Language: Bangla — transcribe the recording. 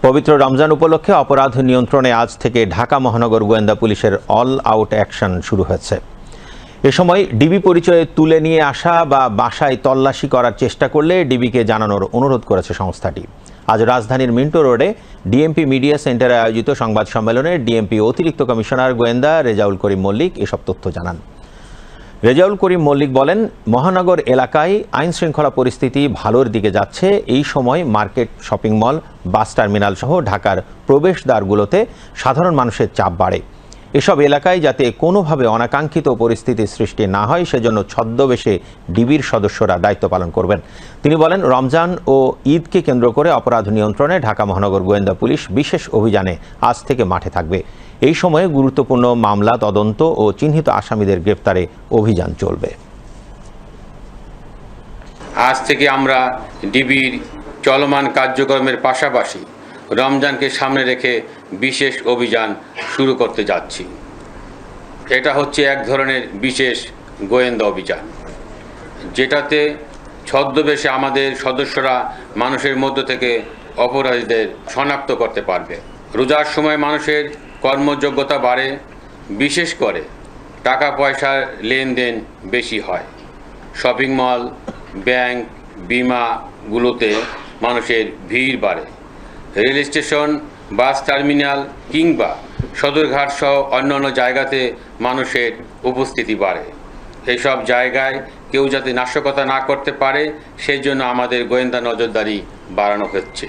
পবিত্র রমজান উপলক্ষে অপরাধ নিয়ন্ত্রণে আজ থেকে ঢাকা মহানগর গোয়েন্দা পুলিশের অল আউট অ্যাকশন শুরু হয়েছে। এ সময় ডিবি পরিচয়ে তুলে নিয়ে আসা বা বাসায় তল্লাশি করার চেষ্টা করলে ডিবিকে জানানোর অনুরোধ করেছে সংস্থাটি। আজ রাজধানীর মিন্টো রোডে ডিএমপি মিডিয়া সেন্টারে আয়োজিত সংবাদ সম্মেলনে ডিএমপি অতিরিক্ত কমিশনার গোয়েন্দা রেজাউল করিম মল্লিক এসব তথ্য জানান। রেজাউল করিম মল্লিক বলেন, মহানগর এলাকায় আইন শৃঙ্খলা পরিস্থিতি ভালোর দিকে যাচ্ছে। এই সময় market, shopping mall, bus terminal সহ ঢাকার প্রবেশদ্বারগুলোতে সাধারণ মানুষের চাপ বাড়ে। এসব এলাকায় যাতে কোনোভাবে অনাকাঙ্ক্ষিত পরিস্থিতির সৃষ্টি না হয় সেজন্য ছদ্মবেশে ডিবির সদস্যরা দায়িত্ব পালন করবেন। তিনি বলেন, রমজান ও ঈদকে কেন্দ্র করে অপরাধ নিয়ন্ত্রণে ঢাকা মহানগর গোয়েন্দা পুলিশ বিশেষ অভিযানে আজ থেকে মাঠে থাকবে। এই সময়ে গুরুত্বপূর্ণ মামলা তদন্ত ও চিহ্নিত আসামিদের গ্রেফতারে অভিযান চলবে। আজ থেকে আমরা ডিবির চলমান কার্যক্রমের পাশাপাশি রমজানকে সামনে রেখে বিশেষ অভিযান শুরু করতে যাচ্ছি। এটা হচ্ছে এক ধরনের বিশেষ গোয়েন্দা অভিযান, যেটাতে ছদ্মবেশে আমাদের সদস্যরা মানুষের মধ্য থেকে অপরাধীদের শনাক্ত করতে পারবে। রোজার সময় মানুষের কর্মযোগ্যতা বাড়ে, বিশেষ করে টাকা পয়সার লেনদেন বেশি হয়। শপিং মল, ব্যাংক, বিমাগুলোতে মানুষের ভিড় বাড়ে। রেল স্টেশন, বাস টার্মিনাল কিংবা সদরঘাট সহ অন্যান্য জায়গাতে মানুষের উপস্থিতি বাড়ে। এইসব জায়গায় কেউ যাতে নাশকতা না করতে পারে সেই জন্য আমাদের গোয়েন্দা নজরদারি বাড়ানো হচ্ছে।